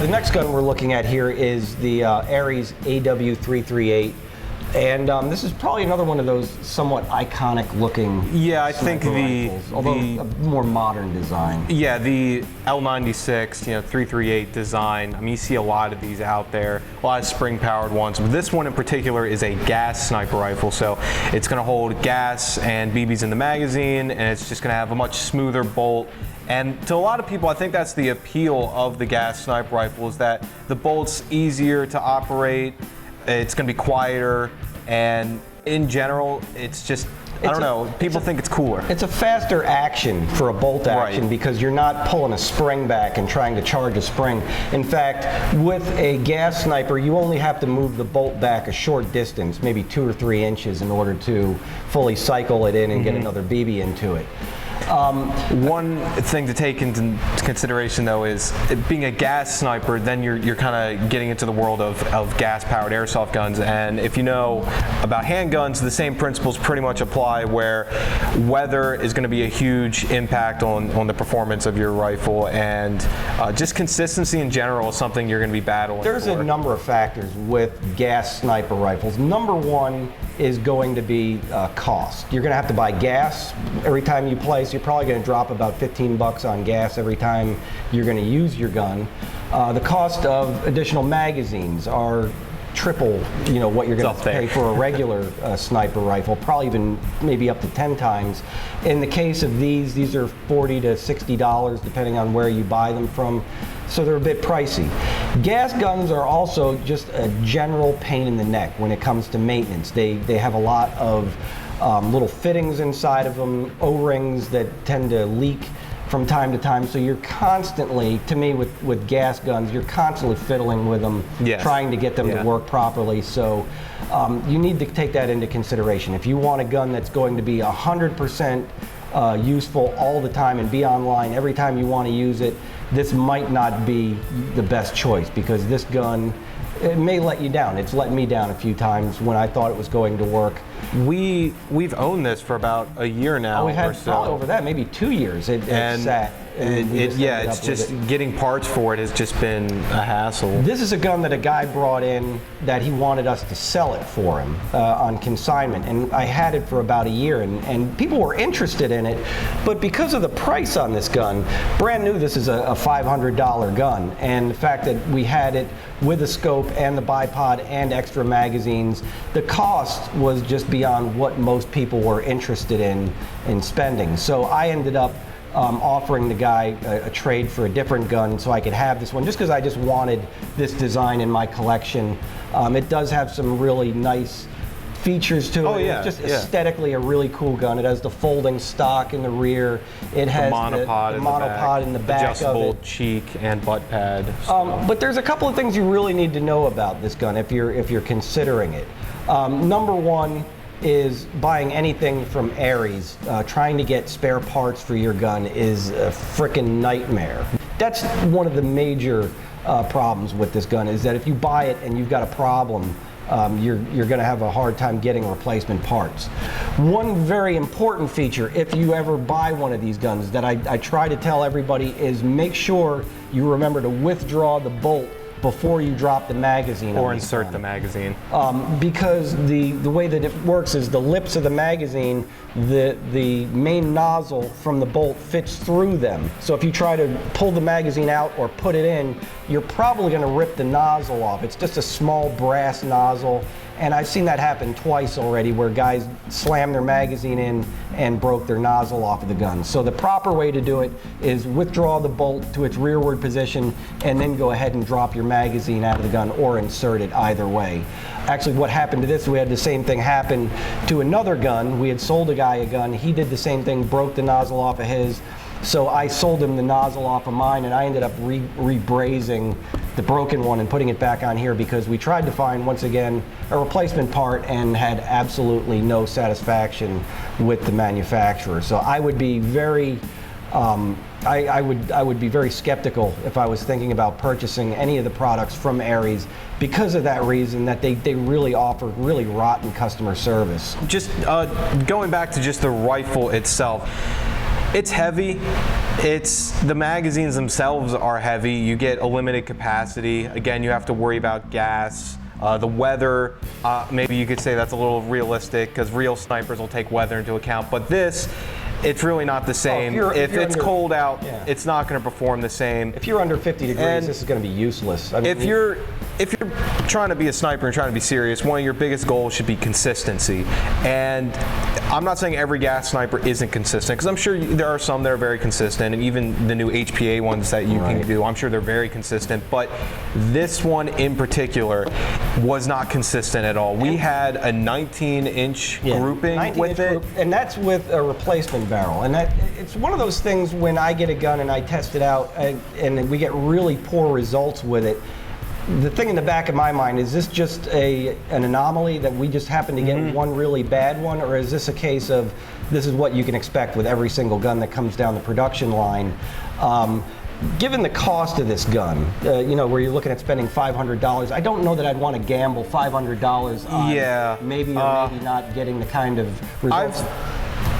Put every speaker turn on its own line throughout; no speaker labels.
The next gun we're looking at here is the ARES AW338. And this is probably another one of those somewhat iconic looking
I think
rifles, although a more modern design.
Yeah, the L96, 338 design. I mean, you see a lot of these out there, a lot of spring-powered ones. But this one in particular is a gas sniper rifle, so it's going to hold gas and BBs in the magazine, and it's just going to have a much smoother bolt. And to a lot of people, I think that's the appeal of the gas sniper rifle, is that the bolt's easier to operate. It's going to be quieter, and in general, it's just, I don't know, people think it's cooler.
It's a faster action for a bolt action because you're not pulling a spring back and trying to charge a spring. In fact, with a gas sniper, you only have to move the bolt back a short distance, maybe 2 or 3 inches, in order to fully cycle it in and get another BB into it.
One thing to take into consideration, though, is it being a gas sniper, then you're kind of getting into the world of gas-powered airsoft guns. And if you know about handguns, the same principles pretty much apply, where weather is going to be a huge impact on the performance of your rifle, and just consistency in general is something you're going to be battling
There's a number of factors with gas sniper rifles. Number one is going to be cost. You're going to have to buy gas every time you play, so you're probably going to drop about 15 bucks on gas every time you're going to use your gun. The cost of additional magazines are triple, what you're going to pay for a regular sniper rifle, probably even maybe up to 10 times. In the case of these are $40 to $60 depending on where you buy them from, so they're a bit pricey. Gas guns are also just a general pain in the neck when it comes to maintenance. They have a lot of little fittings inside of them, O-rings that tend to leak from time to time, so you're constantly, to me, with gas guns, you're constantly fiddling with them, trying to get them to work properly. So you need to take that into consideration. If you want a gun that's going to be 100% useful all the time and be online every time you want to use it, this might not be the best choice, because this gun, it may let you down. It's let me down a few times when I thought it was going to work.
We've owned this for about a year now.
We've had over that, maybe 2 years. It sat.
It's just getting parts for it has just been a hassle.
This is a gun that a guy brought in that he wanted us to sell it for him on consignment, and I had it for about a year, and people were interested in it, but because of the price on this gun, brand new, this is a $500 gun, and the fact that we had it with a scope and the bipod and extra magazines, the cost was just beyond what most people were interested in spending. So I ended up offering the guy a trade for a different gun so I could have this one, just because I just wanted this design in my collection. It does have some really nice features to it. It's just aesthetically a really cool gun. It has the folding stock in the rear. It has the monopod in the back
adjustable
of it.
cheek and butt pad.
But there's a couple of things you really need to know about this gun if you're considering it. Number one is buying anything from ARES. Trying to get spare parts for your gun is a frickin' nightmare. That's one of the major problems with this gun, is that if you buy it and you've got a problem, you're going to have a hard time getting replacement parts. One very important feature, if you ever buy one of these guns, that I try to tell everybody, is make sure you remember to withdraw the bolt before you drop the magazine.
Or insert the magazine.
Because the way that it works is the lips of the magazine, the main nozzle from the bolt fits through them. So if you try to pull the magazine out or put it in, you're probably going to rip the nozzle off. It's just a small brass nozzle. And I've seen that happen twice already, where guys slam their magazine in and broke their nozzle off of the gun. So the proper way to do it is withdraw the bolt to its rearward position and then go ahead and drop your magazine out of the gun, or insert it, either way. Actually, what happened to this, we had the same thing happen to another gun. We had sold a guy a gun. He did the same thing, broke the nozzle off of his. So I sold him the nozzle off of mine, and I ended up re-brazing the broken one and putting it back on here, because we tried to find, once again, a replacement part and had absolutely no satisfaction with the manufacturer. So I would be very I would be very skeptical if I was thinking about purchasing any of the products from ARES, because of that reason, that they really offer really rotten customer service.
Just going back to just the rifle itself, It's heavy. The magazines themselves are heavy. You get a limited capacity. Again, you have to worry about gas. The weather, maybe you could say that's a little realistic because real snipers will take weather into account. But this, it's really not the same. If it's cold out, it's not going to perform the same.
If you're under 50 degrees, this is going to be useless. I mean,
if you're trying to be a sniper and trying to be serious, one of your biggest goals should be consistency. And I'm not saying every gas sniper isn't consistent, because I'm sure there are some that are very consistent, and even the new HPA ones that you can do, I'm sure they're very consistent. But this one in particular was not consistent at all. We had a 19-inch grouping with it.
And that's with a replacement barrel. And it's one of those things when I get a gun and I test it out and we get really poor results with it. The thing in the back of my mind, is this just an anomaly that we just happen to get one really bad one, or is this a case of this is what you can expect with every single gun that comes down the production line? Given the cost of this gun, where you're looking at spending $500, I don't know that I'd want to gamble $500 on maybe or maybe not getting the kind of results.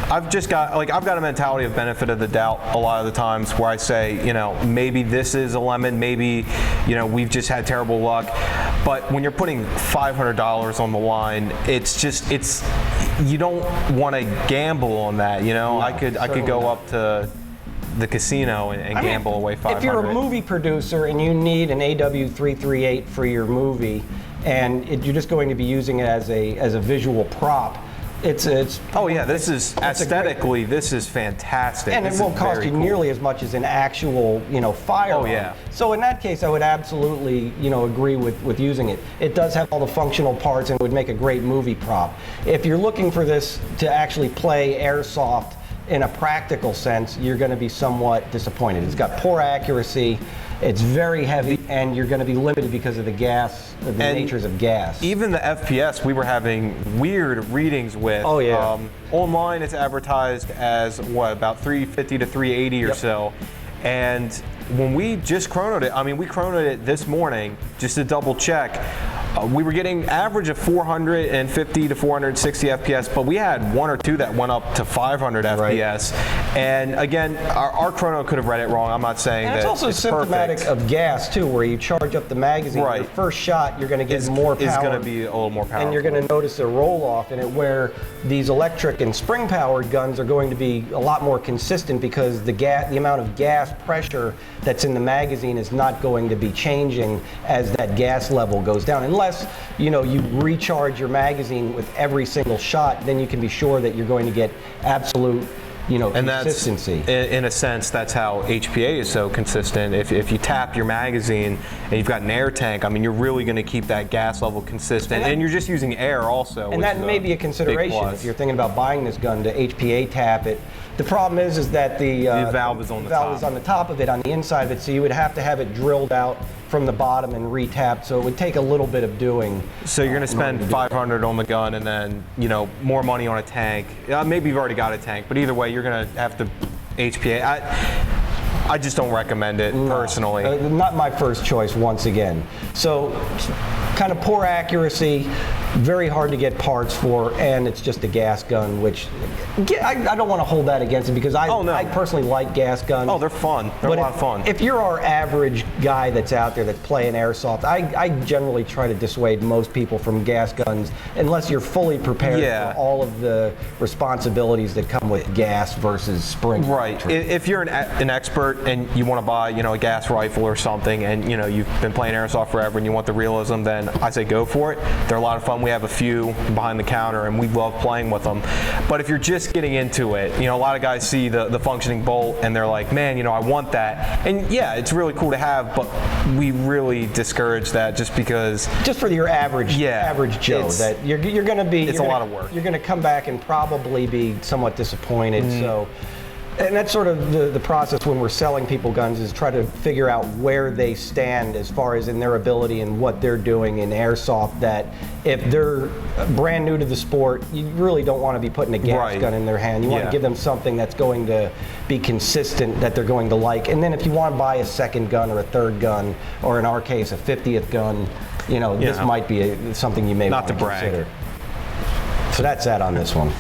I've got a mentality of benefit of the doubt a lot of the times where I say, maybe this is a lemon, maybe, we've just had terrible luck. But when you're putting $500 on the line, you don't want to gamble on that, No, I could go up to the casino and gamble away $500.
If you're a movie producer and you need an AW338 for your movie, and you're just going to be using it as a visual prop, this is aesthetically, this is fantastic. And it won't cost you nearly as much as an actual, firearm.
Oh yeah.
So in that case, I would absolutely, agree with using it. It does have all the functional parts and would make a great movie prop. If you're looking for this to actually play airsoft in a practical sense, you're going to be somewhat disappointed. It's got poor accuracy. It's very heavy, and you're going to be limited because of the natures of gas.
Even the FPS, we were having weird readings with.
Oh yeah.
Online, it's advertised as about 350 to 380 or so. And when we just chronoed it, we chronoed it this morning just to double check. We were getting average of 450 to 460 FPS, but we had one or two that went up to 500 FPS. And again, our chrono could have read it wrong. I'm not saying that it's
also symptomatic of gas too, where you charge up the magazine. Your first shot, you're going to get more power.
It's going to be a little more powerful.
And you're going to notice a roll off in it, where these electric and spring powered guns are going to be a lot more consistent, because the amount of gas pressure that's in the magazine is not going to be changing as that gas level goes down, unless you recharge your magazine with every single shot. Then you can be sure that you're going to get absolute consistency.
In a sense, that's how HPA is so consistent. If you tap your magazine and you've got an air tank, you're really going to keep that gas level consistent. And you're just using air also.
And that may be a consideration if you're thinking about buying this gun, to HPA tap it. The problem is that the
valve is on
the top of it, on the inside of it, so you would have to have it drilled out from the bottom and retapped, so it would take a little bit of doing.
So you're going to spend $500 on the gun, and then more money on a tank. Maybe you've already got a tank, but either way, you're going to have to HPA. I just don't recommend it personally.
Not my first choice once again. So kind of poor accuracy, very hard to get parts for, and it's just a gas gun, which I don't want to hold that against it, because I personally like gas guns.
Oh, they're fun. They're a lot of fun.
If you're our average guy that's out there that's playing airsoft, I generally try to dissuade most people from gas guns unless you're fully prepared for all of the responsibilities that come with gas versus spring.
Right. If you're an expert and you want to buy, a gas rifle or something, and you've been playing airsoft forever and you want the realism, then I say go for it. They're a lot of fun. We have a few behind the counter, and we love playing with them. But if you're just getting into it, a lot of guys see the functioning bolt and they're like, man, I want that. And yeah, it's really cool to have, but we really discourage that just for your average
Joe, that you're going to be.
It's a lot of work.
You're going to come back and probably be somewhat disappointed. So. And that's sort of the process when we're selling people guns, is try to figure out where they stand as far as in their ability and what they're doing in airsoft, that if they're brand new to the sport, you really don't want to be putting a gas gun in their hand. You want to give them something that's going to be consistent, that they're going to like. And then if you want to buy a second gun or a third gun, or in our case, a 50th gun, this might be something you may want to consider. So that's that on this one.